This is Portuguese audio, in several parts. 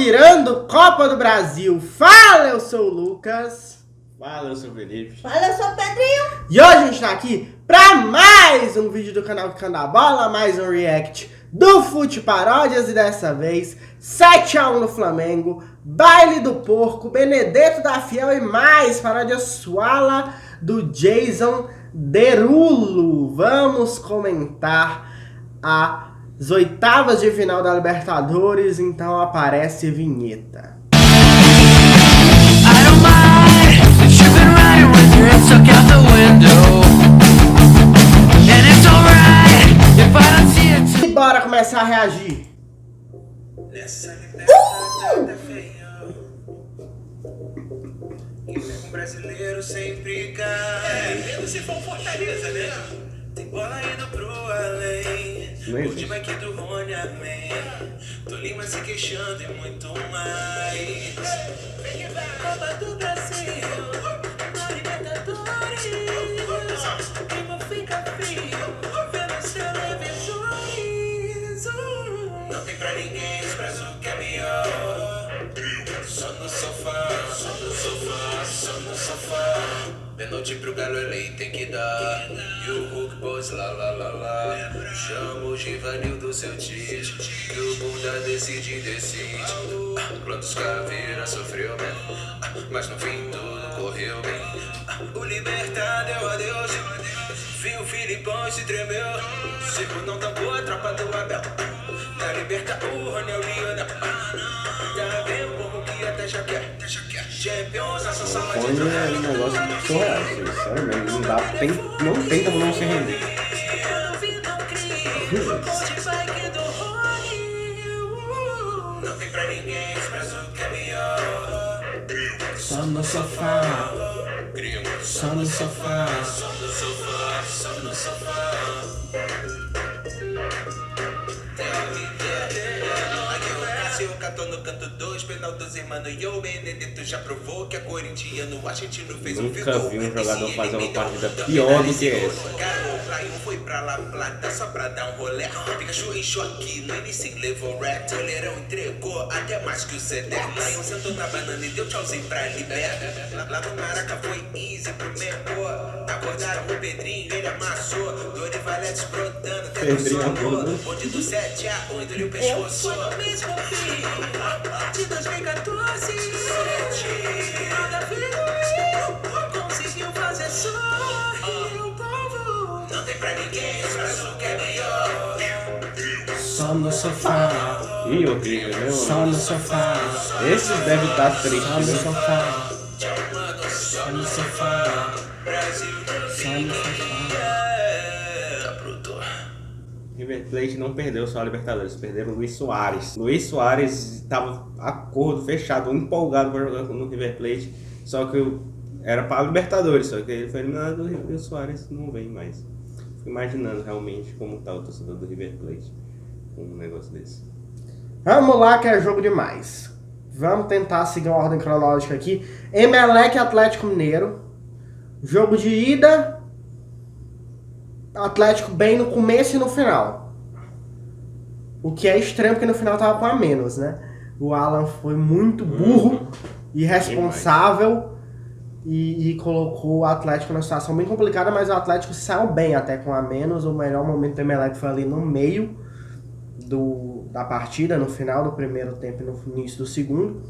virando Copa do Brasil. Fala, eu sou o Lucas. Fala, eu sou o Felipe. Fala, eu sou o Pedrinho. E hoje a gente tá aqui pra mais um vídeo do canal Quicando a Bola, mais um react do Fute Paródias e dessa vez 7-1 no Flamengo, baile do porco, Benedetto da Fiel e mais paródia suala do Jason Derulo. Vamos comentar as oitavas de final da Libertadores, então aparece vinheta. E bora começar a reagir. Um brasileiro sempre cai. Mesmo se for Fortaleza, né? Tem bola indo pro além. O de Mike do Rony, amém. Tolima se queixando e muito mais. Vem que vai Copa do Brasil. Na Libertadores. Quem fica frio pelas televisões. Não tem pra ninguém, o Brasil que é melhor. Só no sofá, só no sofá, só no sofá. Pênalti pro Galo, ele tem que dar. E o Hulk pôs lá, lá, lá, lá. Chama o Givanildo, seu Tite, que o bunda decide. Quantos caveira sofreu bem, mas no fim tudo correu bem. O Libertad deu adeus. Viu o Filipão e se tremeu. Circo não tampou a tropa do Abel. Na Libertad o Rony é o Lionel. Já vem como que até já quer. Champions, essa sala de Rony é um negócio muito surreal, sério mesmo. Não dá, não tem como não se render. Não tem pra ninguém, expresso que é melhor. Só no sofá, só no sofá. Só no sofá, só no sofá. Catou no canto 2, penal dos irmãos e o Benedetto já provou que a corintiano argentino fez um Nunca vi um jogador fazer uma partida pior do que essa. Foi pra La Plata só pra dar um rolê. Pikachu encheu aqui no início, levou red. O Leirão entregou até mais que o CD. Lion sentou na banana e deu tchauzinho pra Liberta. Lá no Maraca foi easy pro Membo. Acordaram o Pedrinho, ele amassou. Dorival desbrotando, até no sono. Bonde do 7-1, entre o pescoço. Foi no mesmo fim de 2014. Conseguiu fazer sorrir o povo. Não tem pra ninguém, expresso que é melhor. Só no sofá, Ih, horrível, né? só no sofá, Esses devem estar só no tristes. sofá, Só no sofá, Brasil, só no sofá. tá pronto. River Plate não perdeu só a Libertadores, perderam o Luis Soares. Luis Soares estava acordo, fechado, empolgado para jogar no River Plate, só que era para a Libertadores, só que ele foi eliminado e o Soares não vem mais. Fico imaginando realmente como tá o torcedor do River Plate com um negócio desse. Vamos lá que é jogo demais. Vamos tentar seguir uma ordem cronológica aqui. Emelec e Atlético Mineiro. Jogo de ida. Atlético bem no começo e no final. O que é estranho porque no final tava com a menos, né? O Alan foi muito burro, irresponsável e colocou o Atlético numa situação bem complicada, mas o Atlético saiu bem até com a menos. O melhor momento do Emelec foi ali no meio da partida, no final do primeiro tempo e no início do segundo.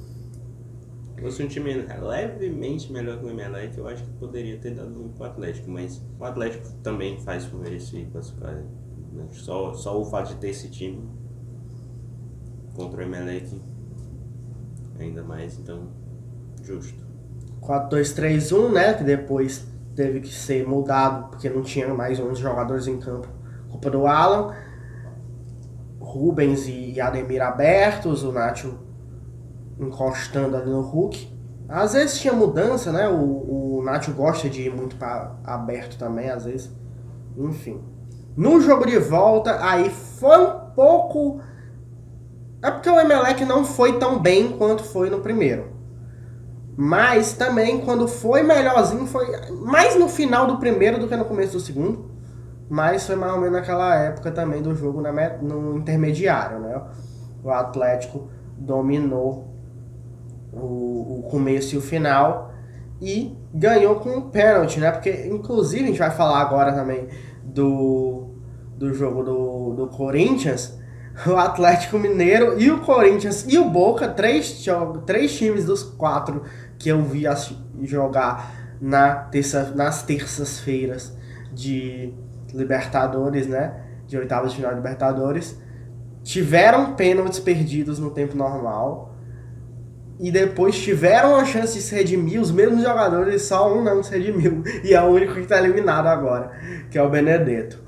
Se fosse um time levemente melhor que o Emelec, eu acho que poderia ter dado muito pro Atlético, mas o Atlético também faz por merecer classificar, né? Só o fato de ter esse time contra o Emelec, ainda mais, então, justo. 4-2-3-1, né? Que depois teve que ser mudado porque não tinha mais 11 jogadores em campo. Culpa do Alan. Rubens e Ademir abertos, o Nacho encostando ali no Hulk. Às vezes tinha mudança, né? O Nacho gosta de ir muito para aberto também, às vezes. Enfim. No jogo de volta, aí foi um pouco... É porque o Emelec não foi tão bem quanto foi no primeiro. Mas também, quando foi melhorzinho, foi mais no final do primeiro do que no começo do segundo. Mas foi mais ou menos naquela época também do jogo no intermediário, né? O Atlético dominou o começo e o final e ganhou com um pênalti, né? Porque, inclusive, a gente vai falar agora também do jogo do Corinthians. O Atlético Mineiro e o Corinthians e o Boca, três times dos 4 que eu vi jogar nas terças-feiras de Libertadores, né? De oitavas de final de Libertadores, tiveram pênaltis perdidos no tempo normal e depois tiveram a chance de se redimir, os mesmos jogadores, só um não se redimiu, e é o único que está eliminado agora, que é o Benedetto.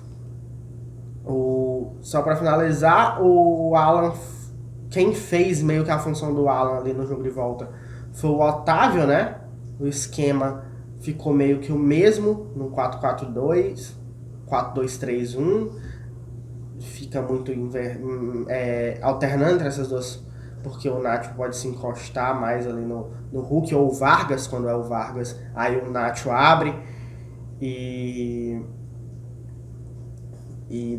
Só para finalizar, o Alan, quem fez meio que a função do Alan ali no jogo de volta foi o Otávio, né? O esquema ficou meio que o mesmo no 4-4-2, 4-2-3-1, fica muito alternando entre essas duas, porque o Nacho pode se encostar mais ali no Hulk, ou o Vargas, quando é o Vargas, aí o Nacho abre e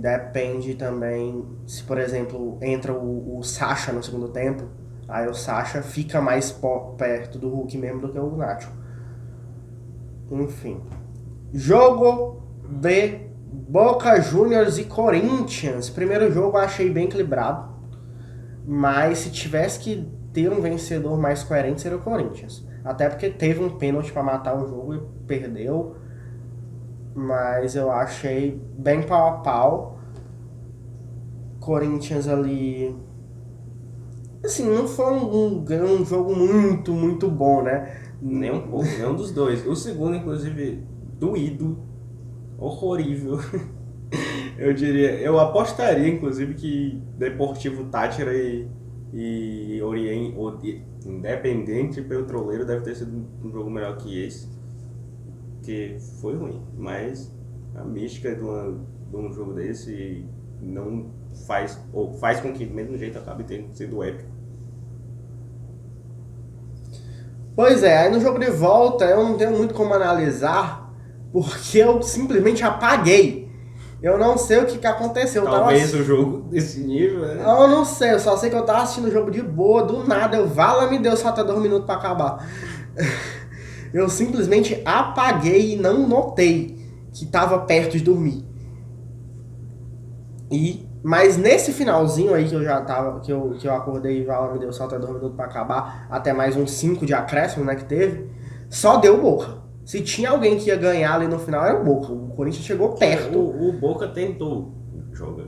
depende também, se por exemplo entra o Sacha no segundo tempo, aí o Sacha fica mais perto do Hulk mesmo do que o Nacho. Enfim. Jogo de Boca Juniors e Corinthians. Primeiro jogo eu achei bem equilibrado, mas se tivesse que ter um vencedor mais coerente seria o Corinthians. Até porque teve um pênalti para matar o jogo e perdeu. Mas eu achei bem pau a pau. Corinthians ali, assim, não foi um jogo muito, muito bom, né? Nem um pouco, nenhum dos dois. O segundo, inclusive, doído, horrível. Eu diria, eu apostaria, inclusive, que Deportivo Táchira e Independente Petroleiro deve ter sido um jogo melhor que esse. Que foi ruim, mas a mística de um jogo desse não faz, ou faz com que do mesmo jeito acabe tendo sido épico. Pois é, aí no jogo de volta eu não tenho muito como analisar, porque eu simplesmente apaguei. Eu não sei o que aconteceu. Talvez o jogo desse nível, né? Eu não sei, eu só sei que eu tava assistindo o jogo de boa, do nada, vala-me Deus, falta 2 minutos pra acabar. Eu simplesmente apaguei e não notei que estava perto de dormir. Mas nesse finalzinho aí que eu já tava, que eu acordei e já me deu só até 2 minutos pra acabar, até mais uns 5 de acréscimo, né, que teve, só deu Boca. Se tinha alguém que ia ganhar ali no final, era o Boca. O Corinthians chegou perto. O Boca tentou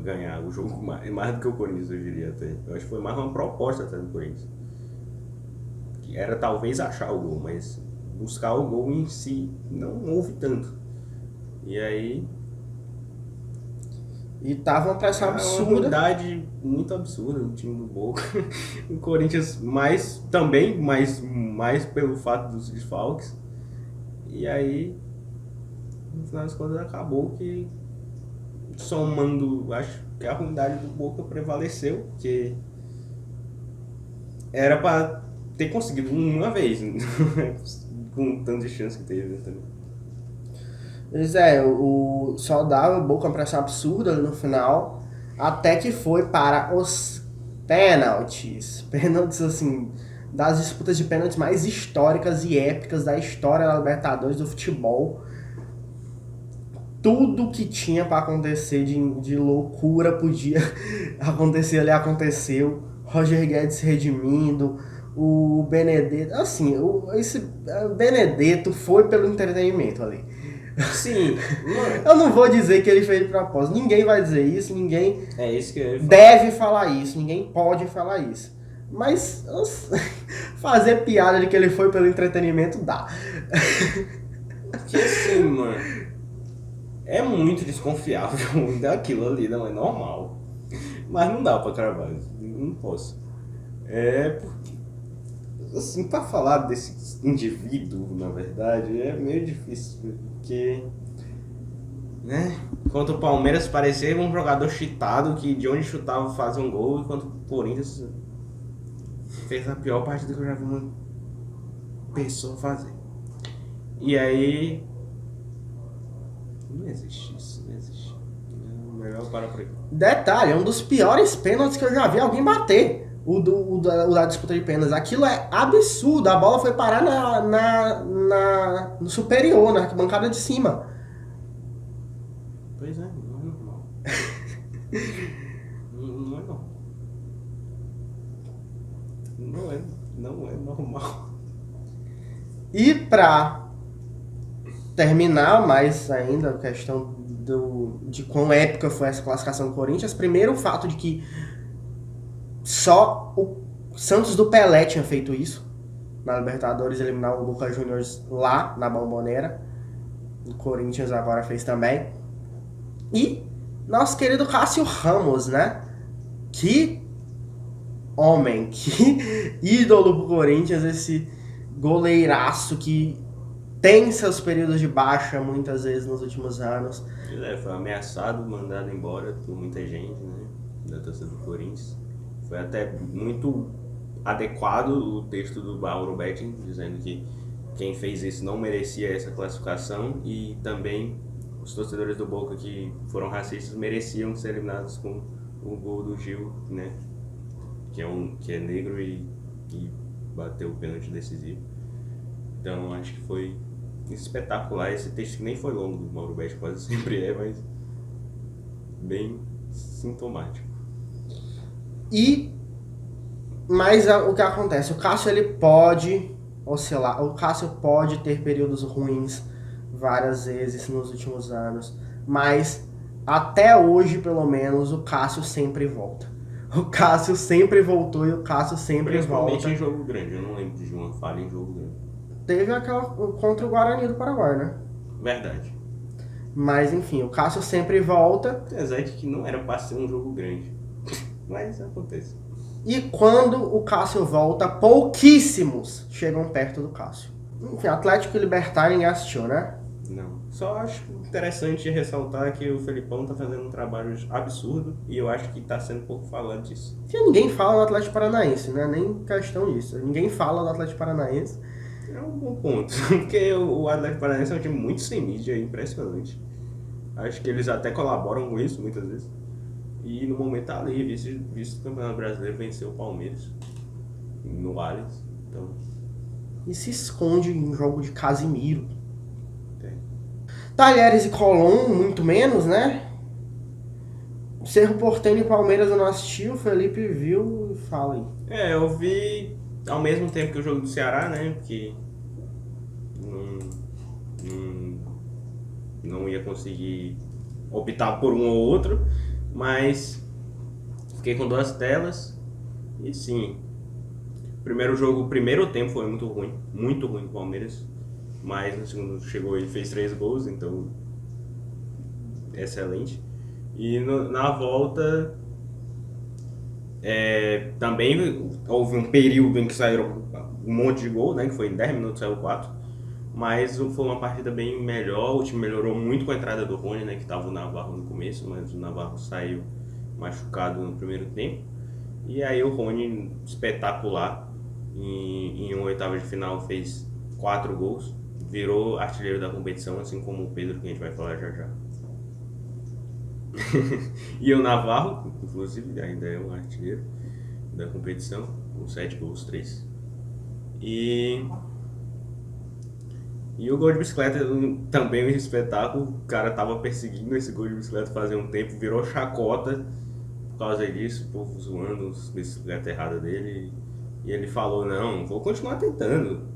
ganhar o jogo mais do que o Corinthians, eu diria até. Eu acho que foi mais uma proposta até do Corinthians. Que era talvez achar o gol, mas buscar o gol em si não houve tanto. E aí... E tava uma pressão absurda. Uma unidade muito absurda no time do Boca. O Corinthians mais pelo fato dos desfalques. E aí, no final das contas, acabou que, somando, acho que a unidade do Boca prevaleceu, porque era para ter conseguido uma vez, com tanta chance que teve também. Pois é, só dava o Boca uma pressão absurda no final, até que foi para os pênaltis. Pênaltis, assim, das disputas de pênaltis mais históricas e épicas da história da Libertadores do futebol. Tudo que tinha para acontecer de loucura podia acontecer ali, aconteceu. Roger Guedes se redimindo, o Benedetto, assim, esse Benedetto foi pelo entretenimento ali. Sim, eu não vou dizer que ele fez de propósito, ninguém vai dizer isso, ninguém isso que deve falar isso, ninguém pode falar isso. Mas fazer piada de que ele foi pelo entretenimento dá. Porque assim, mano, é muito desconfiável daquilo ali, não é normal. Mas não dá pra cravar, não posso. Porque, assim, pra falar desse indivíduo, na verdade, é meio difícil, porque, né, enquanto o Palmeiras parecia um jogador cheatado que de onde chutava fazia um gol, enquanto o Corinthians fez a pior partida que eu já vi uma pessoa fazer. E aí, não existe isso, não existe. É melhor parar por aí. Detalhe, é um dos piores pênaltis que eu já vi alguém bater. o da disputa de pênaltis. Aquilo é absurdo. A bola foi parar no superior, na arquibancada de cima. Pois é, não é normal. Não é normal. Não é normal. E pra terminar mais ainda a questão de quão épica foi essa classificação do Corinthians, primeiro o fato de que só o Santos do Pelé tinha feito isso na Libertadores, eliminar o Boca Juniors lá na Bombonera. O Corinthians agora fez também. E nosso querido Cássio Ramos, né? Que homem, que ídolo pro Corinthians, esse goleiraço que tem seus períodos de baixa muitas vezes nos últimos anos. Foi ameaçado, mandado embora por muita gente, né? Da torcida do Corinthians. Foi até muito adequado o texto do Mauro Betting, dizendo que quem fez isso não merecia essa classificação e também os torcedores do Boca que foram racistas mereciam ser eliminados com o gol do Gil, né? Que é negro e bateu o pênalti decisivo. Então acho que foi espetacular esse texto, que nem foi longo do Mauro Betting, quase sempre é, mas bem sintomático. Mas o que acontece? O Cássio ele pode oscilar, o Cássio pode ter períodos ruins várias vezes nos últimos anos, mas até hoje, pelo menos, o Cássio sempre volta. O Cássio sempre voltou e o Cássio sempre Principalmente volta. em jogo grande, eu não lembro de uma falha em jogo grande. Teve aquela contra o Guarani do Paraguai, né? Verdade. Mas enfim, o Cássio sempre volta. Apesar de que não era pra ser um jogo grande. Mas acontece. E quando o Cássio volta, pouquíssimos chegam perto do Cássio. Enfim, Atlético e Libertad ninguém assistiu, né? Não. Só acho interessante ressaltar que o Felipão tá fazendo um trabalho absurdo e eu acho que tá sendo pouco falado disso. Que ninguém fala do Atlético Paranaense, né? Nem questão disso. Ninguém fala do Atlético Paranaense. É um bom ponto, porque o Atlético Paranaense é um time muito sem mídia, impressionante. Acho que eles até colaboram com isso muitas vezes. E no momento tá ali, visto o Campeonato Brasileiro venceu o Palmeiras no Allianz. Então, E se esconde em jogo de Casimiro. tem. Talheres e Colón, muito menos, né? Cerro Porteño e Palmeiras eu não assisti, o Felipe viu e fala aí. Eu vi ao mesmo tempo que o jogo do Ceará, né? Que não ia conseguir optar por um ou outro, mas fiquei com duas telas e sim. O primeiro tempo foi muito ruim do Palmeiras, mas no segundo chegou e fez 3 gols, então excelente. E na volta também houve um período em que saíram um monte de gol, né? Que foi em 10 minutos saiu 4. Mas foi uma partida bem melhor, o time melhorou muito com a entrada do Rony, né? Que estava o Navarro no começo, mas o Navarro saiu machucado no primeiro tempo. E aí o Rony, espetacular, em uma oitava de final fez 4 gols, virou artilheiro da competição, assim como o Pedro, que a gente vai falar já já. E o Navarro, inclusive, ainda é um artilheiro da competição, com 7 gols, 3. E o gol de bicicleta também é um espetáculo. O cara tava perseguindo esse gol de bicicleta fazia um tempo, virou chacota por causa disso, o povo zoando as bicicletas erradas dele. E ele falou, não, vou continuar tentando,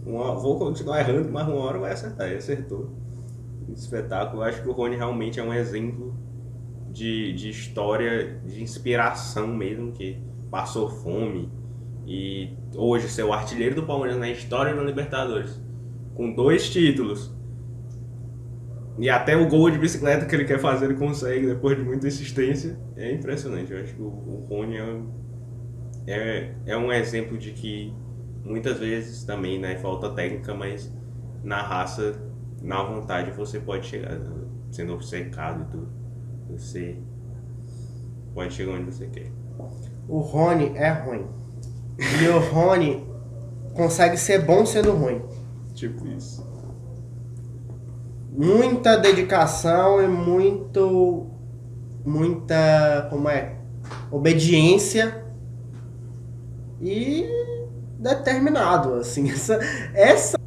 vou continuar errando, mas uma hora vai acertar. E acertou. Espetáculo. Eu acho que o Rony realmente é um exemplo de história, de inspiração mesmo, que passou fome e hoje ser o artilheiro do Palmeiras na história da Libertadores, com 2 títulos. E até o gol de bicicleta que ele quer fazer ele consegue depois de muita insistência. É impressionante. Eu acho que o Rony é um exemplo de que muitas vezes também, né, falta técnica, mas na raça, na vontade você pode chegar, né, sendo obcecado e tudo. Você pode chegar onde você quer. O Rony é ruim. E o Rony consegue ser bom sendo ruim. Tipo isso. Muita dedicação e muita obediência e determinado, assim.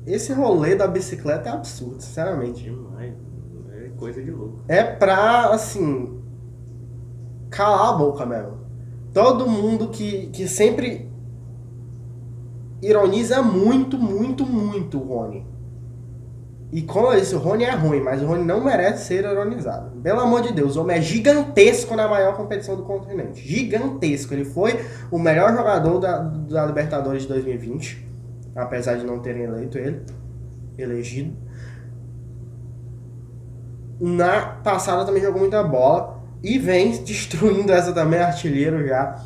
Esse rolê da bicicleta é absurdo, sinceramente. Demais. É coisa de louco. É pra, assim, calar a boca mesmo. Todo mundo que sempre ironiza muito, muito, muito o Rony. E com isso, o Rony é ruim, mas o Rony não merece ser ironizado. Pelo amor de Deus, o homem é gigantesco na maior competição do continente. Gigantesco. Ele foi o melhor jogador da Libertadores de 2020, apesar de não terem elegido. Na passada também jogou muita bola e vem destruindo essa também, artilheiro já.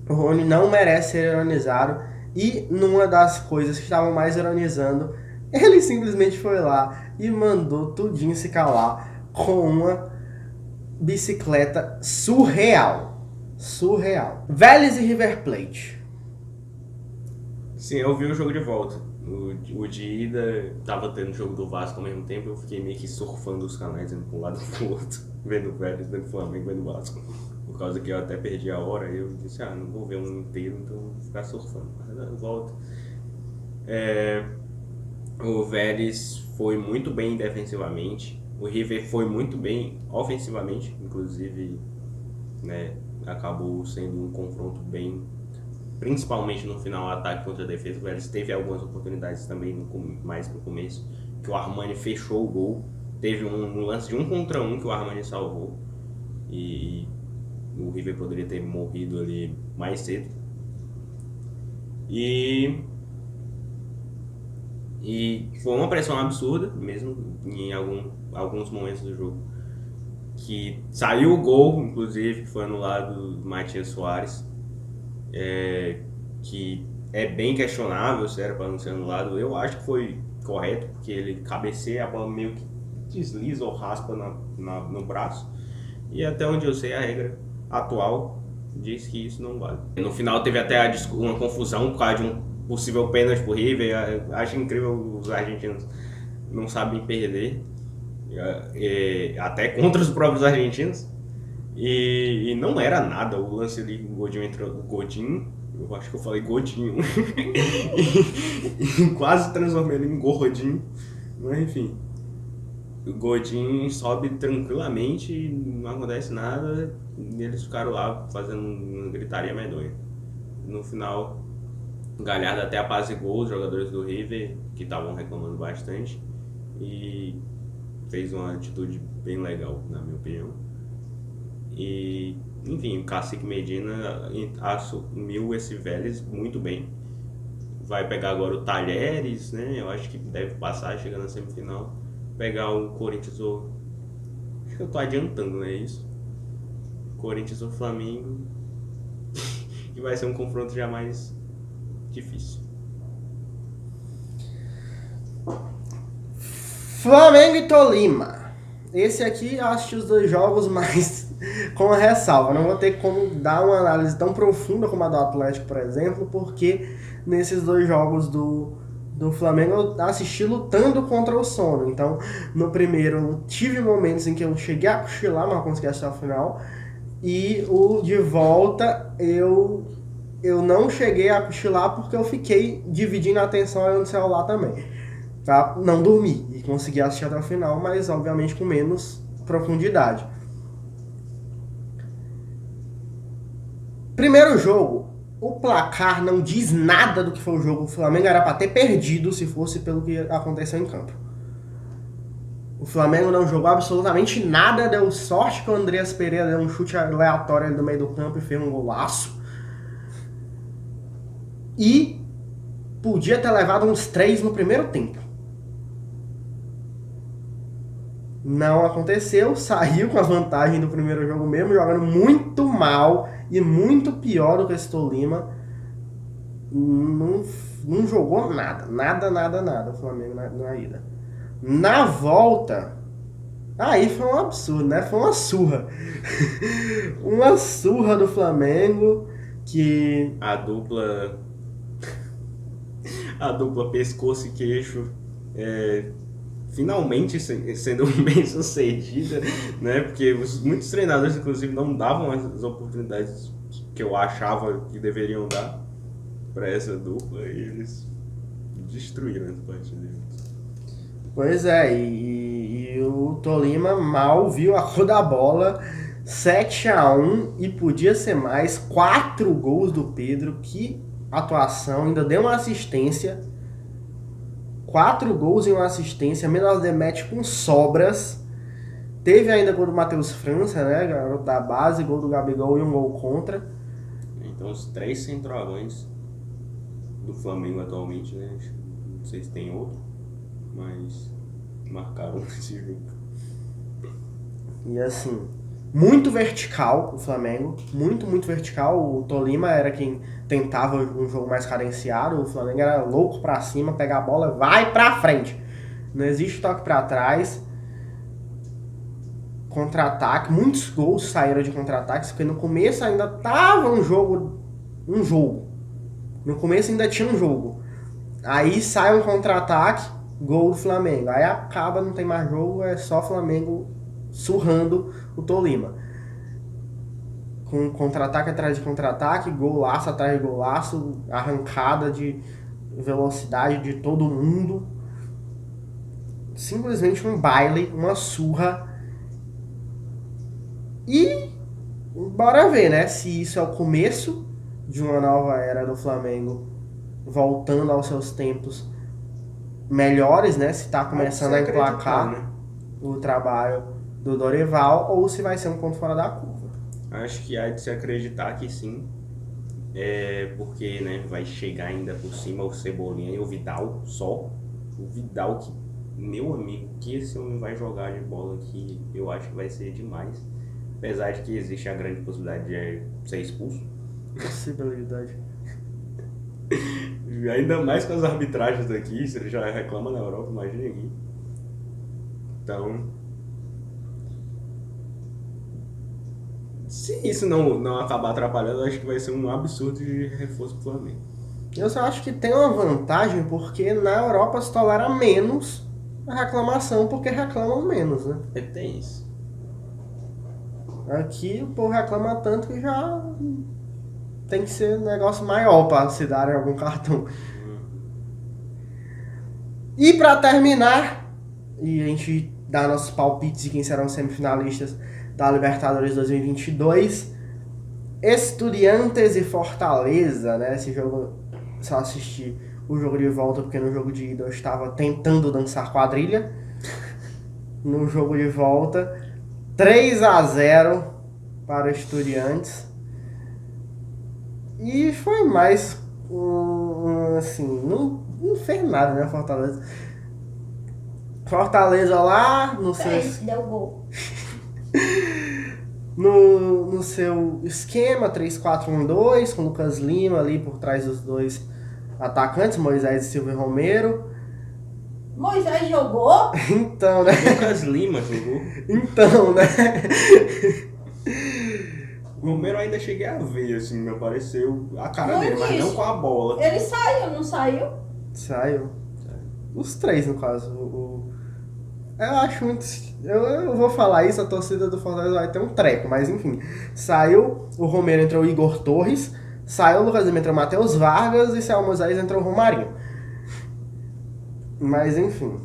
O Rony não merece ser ironizado. E numa das coisas que estavam mais ironizando, ele simplesmente foi lá e mandou tudinho se calar com uma bicicleta surreal. Surreal. Vélez e River Plate. Sim, eu vi o jogo de volta. O de ida tava tendo o jogo do Vasco ao mesmo tempo, eu fiquei meio que surfando os canais, indo pra um lado e pro outro, vendo o Vélez, vendo o Flamengo, vendo o Vasco. Por causa que eu até perdi a hora, eu disse, não vou ver um inteiro, então vou ficar surfando. Mas eu volto. O Vélez foi muito bem defensivamente, o River foi muito bem ofensivamente, inclusive, né, acabou sendo um confronto bem, principalmente no final, ataque contra a defesa. O Vélez teve algumas oportunidades também, mais no começo, que o Armani fechou o gol, teve um lance de 1 contra 1 que o Armani salvou, e o River poderia ter morrido ali mais cedo. E foi uma pressão absurda, mesmo em alguns momentos do jogo. Que saiu o gol, inclusive, que foi anulado do Matias Soares. Que é bem questionável se era para não ser anulado. Eu acho que foi correto, porque ele cabeceia, a bola meio que desliza ou raspa no braço. E até onde eu sei, a regra atual diz que isso não vale. No final teve até uma confusão por causa de um possível pênalti pro River. Eu acho incrível, os argentinos não sabem perder, até contra os próprios argentinos. E não era nada o lance ali, o Godinho, eu acho que eu falei Godinho, e quase transformei ele em Gordinho, mas enfim. O Godinho sobe tranquilamente, não acontece nada, e eles ficaram lá fazendo uma gritaria medonha. No final, o Galhardo até apaziguou os jogadores do River, que estavam reclamando bastante, e fez uma atitude bem legal, na minha opinião. E, enfim, o Cacique Medina assumiu esse Vélez muito bem. Vai pegar agora o Talheres, né? Eu acho que deve passar, chegando na semifinal. Pegar o Corinthians ou... Acho que eu tô adiantando, né? Isso. Corinthians ou Flamengo. E vai ser um confronto já mais difícil. Flamengo e Tolima. Esse aqui eu acho que os dois jogos mais com a ressalva. Não vou ter como dar uma análise tão profunda como a do Atlético, por exemplo, porque nesses dois jogos do Flamengo eu assisti lutando contra o sono. Então, no primeiro eu tive momentos em que eu cheguei a cochilar, mas não consegui assistir ao final. E o de volta eu não cheguei a cochilar porque eu fiquei dividindo a atenção no celular também. Tá? Não dormi e consegui assistir até o final, mas obviamente com menos profundidade. Primeiro jogo, o placar não diz nada do que foi o jogo. O Flamengo era para ter perdido se fosse pelo que aconteceu em campo. O Flamengo não jogou absolutamente nada, deu sorte que o Andreas Pereira deu um chute aleatório ali no meio do campo e fez um golaço. E podia ter levado uns 3 no primeiro tempo. Não aconteceu, saiu com a vantagem do primeiro jogo mesmo, jogando muito mal e muito pior do que esse Tolima. Não jogou nada o Flamengo na ida. Na volta, aí foi um absurdo, né? Foi uma surra. Uma surra do Flamengo que... A dupla pescoço e queixo finalmente sendo bem sucedida, né? Porque muitos treinadores, inclusive, não davam as oportunidades que eu achava que deveriam dar. pra essa dupla e eles destruíram essa partida. Pois é, e o Tolima mal viu a cor da bola, 7-1 e podia ser mais, 4 gols do Pedro, que atuação, ainda deu uma assistência, 4 gols e uma assistência, Milan Demet com sobras, teve ainda gol do Matheus França, né, garoto da base, gol do Gabigol e um gol contra. Então os 3 centroavantes do Flamengo atualmente, né, não sei se tem outro, mas marcaram esse jogo. E assim, muito vertical o Flamengo, muito vertical. O Tolima era quem tentava um jogo mais cadenciado, o Flamengo era louco pra cima, pegar a bola, vai pra frente. Não existe toque pra trás. Contra-ataque, muitos gols saíram de contra-ataques, porque no começo ainda tava um jogo. No começo ainda tinha um jogo. Aí sai um contra-ataque, gol do Flamengo. Aí acaba, não tem mais jogo, é só Flamengo surrando o Tolima. Com contra-ataque atrás de contra-ataque, golaço atrás de golaço, arrancada de velocidade de todo mundo. Simplesmente um baile, uma surra. E bora ver, né, se isso é o começo de uma nova era do Flamengo voltando aos seus tempos melhores, né, se tá começando a emplacar, né, o trabalho do Dorival, ou se vai ser um ponto fora da curva. Acho que há de se acreditar que sim, porque, né, vai chegar ainda por cima o Cebolinha e o Vidal só. O Vidal, que, meu amigo, que esse homem vai jogar de bola aqui, eu acho que vai ser demais. Apesar de que existe a grande possibilidade de ser expulso. Possibilidade. Ainda mais com as arbitragens daqui, se ele já reclama na Europa, imagina aqui. Então, se isso não acabar atrapalhando, eu acho que vai ser um absurdo de reforço pro Flamengo. Eu só acho que tem uma vantagem, porque na Europa se tolera menos a reclamação, porque reclamam menos, né? Tem isso. Aqui o povo reclama tanto que já tem que ser um negócio maior para se darem algum cartão. E para terminar, e a gente dá nossos palpites de quem serão os semifinalistas da Libertadores 2022, Estudiantes e Fortaleza, né? Esse jogo, só assisti o jogo de volta, porque no jogo de ida eu estava tentando dançar quadrilha. No jogo de volta, 3-0 para o Estudiantes. E foi mais assim, não fez nada, né, Fortaleza. Fortaleza lá no seu Deu gol. no seu esquema 3-4-1-2, com Lucas Lima ali por trás dos dois atacantes, Moisés e Silvio Romero. Moisés jogou? Então, né? Lucas Lima jogou. Então, né? O Romero ainda cheguei a ver, assim, me apareceu a cara No dele, mas início. não com a bola. Ele saiu, não saiu? Saiu. Os três, no caso. Eu acho muito. Eu vou falar isso, a torcida do Fortaleza vai ter um treco, mas enfim. Saiu o Romero, entrou o Igor Torres. Saiu o Lucas Lima, entrou o Matheus Vargas. E saiu o Moisés, entrou o Romarinho. Mas enfim.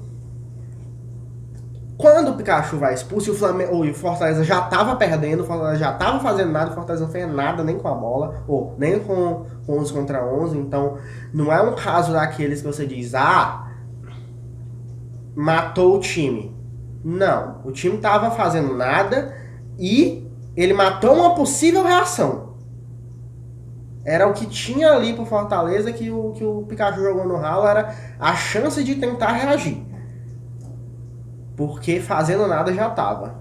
Quando o Pikachu vai expulso e o Fortaleza já tava perdendo, o Fortaleza já tava fazendo nada, o Fortaleza não fez nada nem com a bola, ou nem com 11 contra 11, então não é um caso daqueles que você diz, matou o time. Não, o time tava fazendo nada e ele matou uma possível reação. Era o que tinha ali pro Fortaleza, que o Pikachu jogou no ralo, era a chance de tentar reagir. Porque fazendo nada já tava.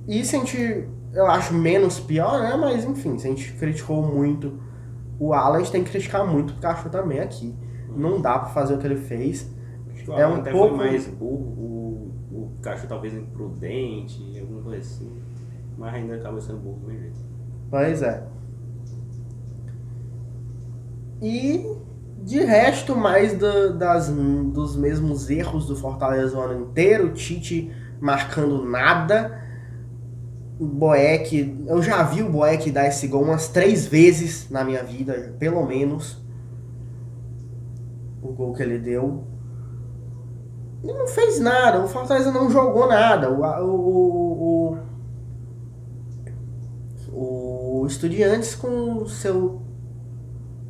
E se a gente, eu acho, menos pior, né? Mas enfim, se a gente criticou muito o Alan, a gente tem que criticar muito o Pikachu também aqui. Não dá pra fazer o que ele fez. Acho que o É Alan um até pouco- foi mais burro, o Pikachu talvez imprudente, alguma coisa assim. Mas ainda acaba sendo burro do mesmo jeito. Pois é. E de resto, mais dos mesmos erros do Fortaleza o ano inteiro. O Tite marcando nada. O Boeck, eu já vi o Boeck dar esse gol umas 3 vezes na minha vida, pelo menos. O gol que ele deu. Ele não fez nada, o Fortaleza não jogou nada. O Estudiantes com o seu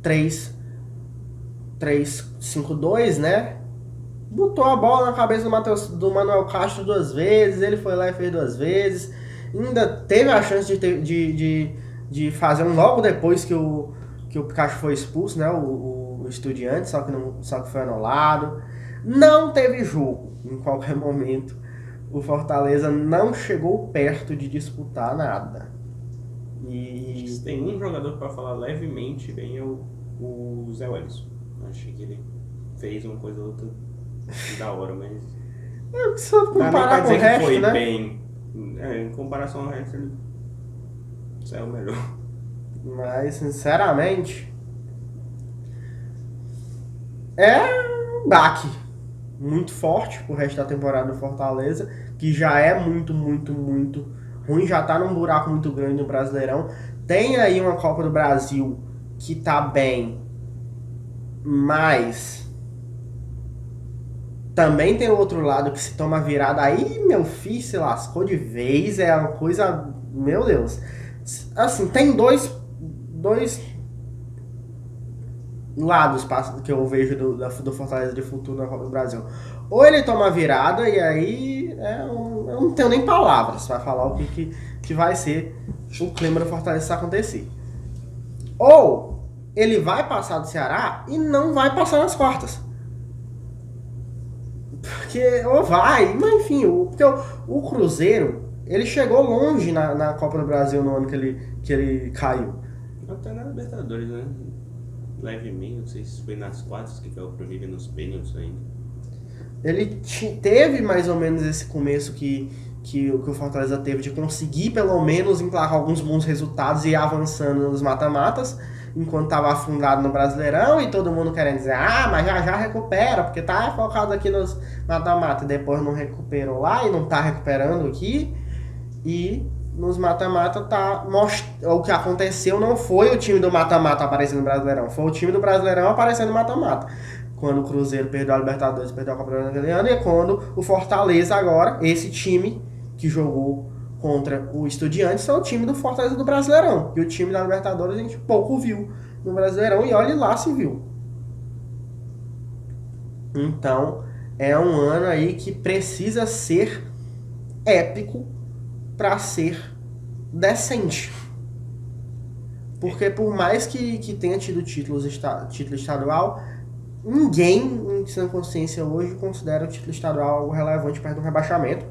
3-5-2, né? Botou a bola na cabeça do Manuel Castro 2 vezes, ele foi lá e fez 2 vezes. Ainda teve a chance de fazer um logo depois que o Pikachu foi expulso, né? O Estudiantes, só que foi anulado. Não teve jogo em qualquer momento. O Fortaleza não chegou perto de disputar nada. E Se tem um jogador para falar levemente bem é o Zé Wellison. Achei que ele fez uma coisa ou outra da hora, mas. se eu comparar com o resto, foi né? bem. Em comparação ao resto, ele saiu melhor. Mas, sinceramente, é um baque muito forte pro resto da temporada do Fortaleza, que já é muito, muito, muito ruim, já tá num buraco muito grande no Brasileirão. Tem aí uma Copa do Brasil que tá bem, mas também tem o outro lado que se toma virada. Aí, meu filho, se lascou de vez, é uma coisa... Meu Deus. Assim, tem dois lados que eu vejo do Fortaleza de futuro na Copa do Brasil. Ou ele toma virada e aí eu não tenho nem palavras para falar o que vai ser o clima do Fortaleza se acontecer. Ou ele vai passar do Ceará e não vai passar nas quartas. Porque, ou vai, mas enfim, porque o Cruzeiro, ele chegou longe na Copa do Brasil no ano que ele caiu. Até na Libertadores, né? Levemente, não sei se foi nas quartas que caiu pro River nos pênaltis ainda. Ele teve mais ou menos esse começo que o Fortaleza teve de conseguir pelo menos emplacar alguns bons resultados e ir avançando nos mata-matas, enquanto estava afundado no Brasileirão e todo mundo querendo dizer, mas já recupera, porque tá focado aqui nos mata-mata, e depois não recuperou lá e não tá recuperando aqui, e nos mata-mata o que aconteceu não foi o time do mata-mata aparecendo no Brasileirão, foi o time do Brasileirão aparecendo no mata-mata. Quando o Cruzeiro perdeu a Libertadores, perdeu a Copa do Brasil, e quando o Fortaleza agora, esse time que jogou contra o Estudiantes, é o time do Fortaleza do Brasileirão. E o time da Libertadores a gente pouco viu no Brasileirão, e olha lá se viu. Então, é um ano aí que precisa ser épico para ser decente. Porque por mais que tenha tido título estadual, ninguém em sã consciência hoje considera o título estadual algo relevante perto do rebaixamento.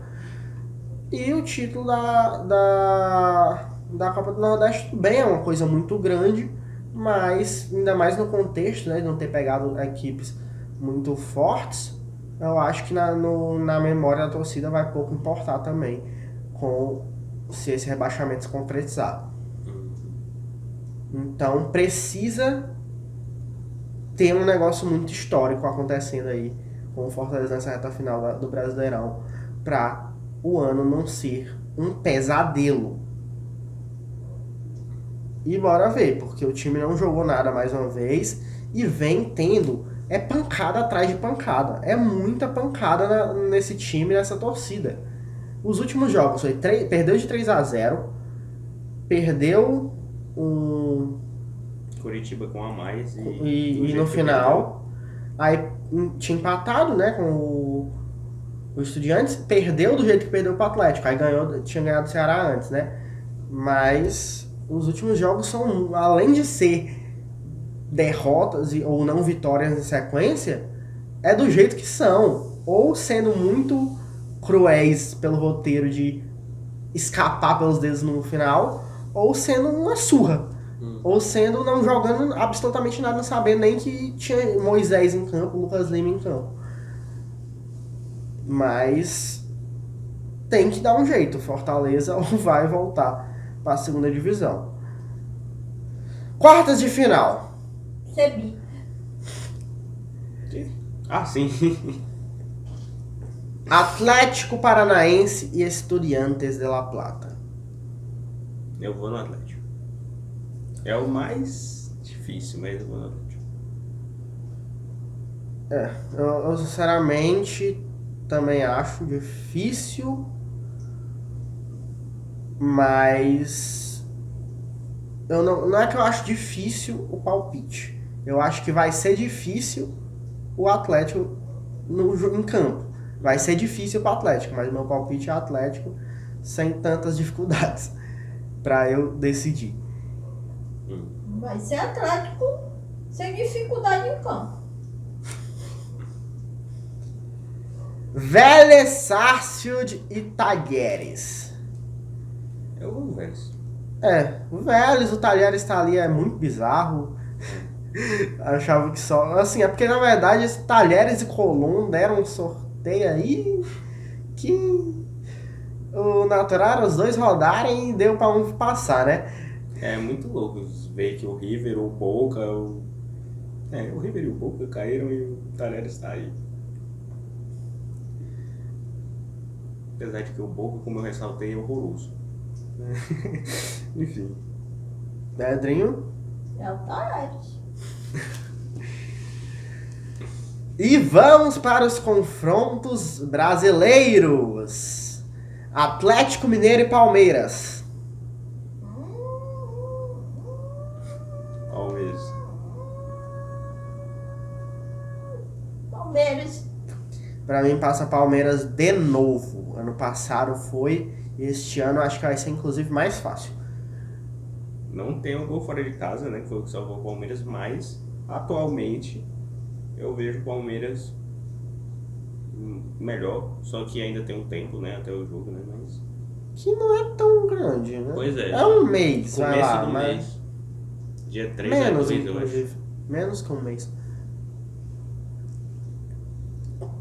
E o título da Copa do Nordeste bem é uma coisa muito grande, mas ainda mais no contexto, né, de não ter pegado equipes muito fortes, eu acho que na memória da torcida vai pouco importar também se esse rebaixamento se concretizar. Então precisa ter um negócio muito histórico acontecendo aí com o Fortaleza nessa reta final do Brasileirão, para o ano não ser um pesadelo. E bora ver, porque o time não jogou nada mais uma vez e vem tendo pancada atrás de pancada. É muita pancada nesse time, nessa torcida. Os últimos jogos perdeu de 3-0, perdeu Curitiba com a mais e no final aí tinha empatado, né, com o Estudiantes, perdeu do jeito que perdeu pro Atlético, aí tinha ganhado o Ceará antes, né? Mas os últimos jogos são, além de ser derrotas ou não vitórias em sequência, é do jeito que são, ou sendo muito cruéis pelo roteiro de escapar pelos dedos no final, ou sendo uma surra. Ou sendo não jogando absolutamente nada, não sabendo nem que tinha Moisés em campo, Lucas Lima em campo. Mas tem que dar um jeito. Fortaleza ou vai voltar para a segunda divisão. Quartas de final. Recebi. Sim. Atlético Paranaense e Estudiantes de La Plata. Eu vou no Atlético. É o mais difícil, mas eu vou no Atlético. Eu sinceramente também acho difícil, mas não é que eu acho difícil o palpite. Eu acho que vai ser difícil o Atlético em campo. Vai ser difícil para o Atlético, mas meu palpite é Atlético sem tantas dificuldades para eu decidir. Vai ser Atlético sem dificuldade em campo. Vélez, Sarsfield e Talleres. Eu vou no Vélez. O Vélez, o Talleres tá ali, é muito bizarro. Achava que só... Assim, é porque na verdade esse Talleres e Colón deram um sorteio aí que o natural era os dois rodarem e deu pra um passar, né? É muito louco ver que o River, o Boca, o River e o Boca caíram e o Talleres tá aí. Apesar de que o Boca, como eu ressaltei, é horroroso. Enfim. Pedrinho. É o Talleres. E vamos para os confrontos brasileiros. Atlético Mineiro e Palmeiras. Palmeiras. Palmeiras. Pra mim passa Palmeiras de novo. Ano passado foi, este ano acho que vai ser inclusive mais fácil. Não tem um gol fora de casa, né? Que foi o que salvou o Palmeiras, mas atualmente eu vejo o Palmeiras melhor, só que ainda tem um tempo, né? Até o jogo, né? Mas... Que não é tão grande, né? Pois é. É um mês, vai Começo lá, do mas... mês. Dia 3 Menos, é 2, eu acho. inclusive. Menos que um mês.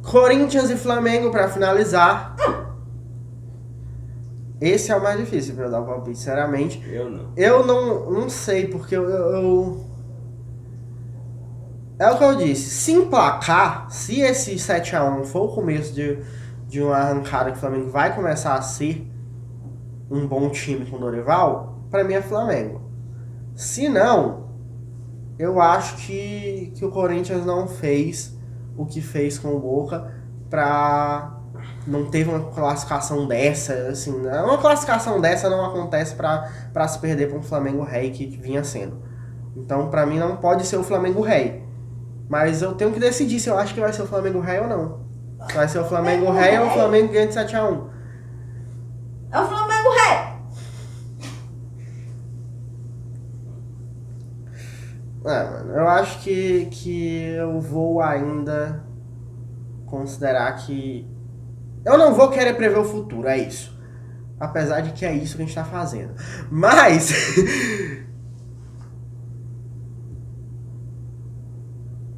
Corinthians e Flamengo pra finalizar. Esse é o mais difícil pra eu dar o palpite, sinceramente. Eu não. Eu não sei, porque eu... É o que eu disse. Se emplacar, se esse 7-1 for o começo de uma arrancada que o Flamengo vai começar a ser um bom time com o Dorival, pra mim é Flamengo. Se não, eu acho que o Corinthians não fez o que fez com o Boca não teve uma classificação dessa, assim, uma classificação dessa não acontece pra se perder pra um Flamengo rei que vinha sendo. Então, pra mim, não pode ser o Flamengo rei. Mas eu tenho que decidir se eu acho que vai ser o Flamengo rei ou não. Vai ser o Flamengo rei ou o Flamengo ganha de 7-1? É o Flamengo Rei. Mano, eu acho que eu vou ainda considerar que... Eu não vou querer prever o futuro, é isso. Apesar de que é isso que a gente tá fazendo. Mas...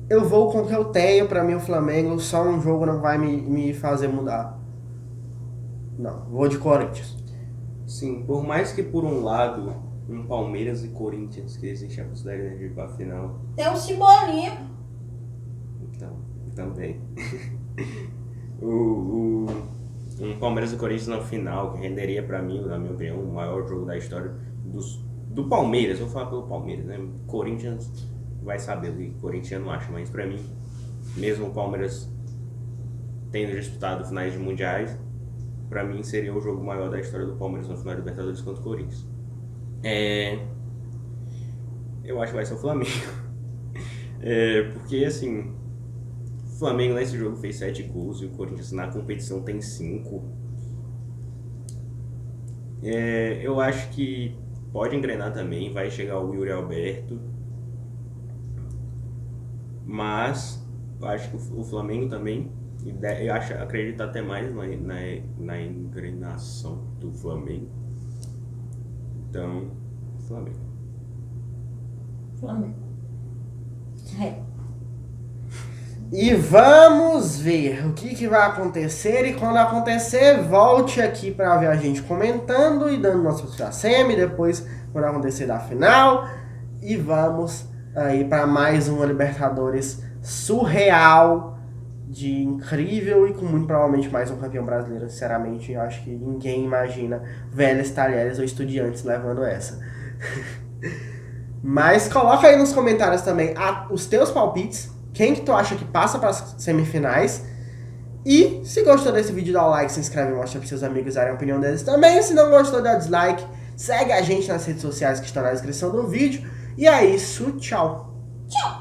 eu vou com o que eu tenho. Pra mim o Flamengo, só um jogo não vai me fazer mudar. Não, vou de Corinthians. Sim, por mais que por um lado, um Palmeiras e Corinthians, que existe a possibilidade de ir pra final. Tem um Cebolinha. Então, também. um Palmeiras e Corinthians na final, que renderia pra mim, na minha opinião, o maior jogo da história do Palmeiras. Vou falar pelo Palmeiras, né? Corinthians vai saber o que o Corinthians não acha, mas pra mim, mesmo o Palmeiras tendo disputado finais de mundiais, pra mim seria o jogo maior da história do Palmeiras na final de Libertadores contra o Corinthians. Eu acho que vai ser o Flamengo. Porque assim, o Flamengo nesse jogo fez 7 gols e o Corinthians na competição tem 5. Eu acho que pode engrenar também, vai chegar o Yuri Alberto. Mas eu acho que o Flamengo também, acredito até mais na engrenação do Flamengo. Então, Flamengo. Flamengo. É. E vamos ver o que vai acontecer. E quando acontecer, volte aqui para ver a gente comentando e dando nossa para semi. Depois, quando acontecer da final. E vamos aí para mais uma Libertadores surreal de incrível e com muito provavelmente mais um campeão brasileiro, sinceramente. Eu acho que ninguém imagina Vélez, Talheres ou Estudiantes levando essa. Mas coloca aí nos comentários também os teus palpites, quem que tu acha que passa para as semifinais. E se gostou desse vídeo, dá o like, se inscreve e mostra para seus amigos darem a opinião deles também. Se não gostou, dá dislike. Segue a gente nas redes sociais que estão na descrição do vídeo. E é isso, tchau! Tchau!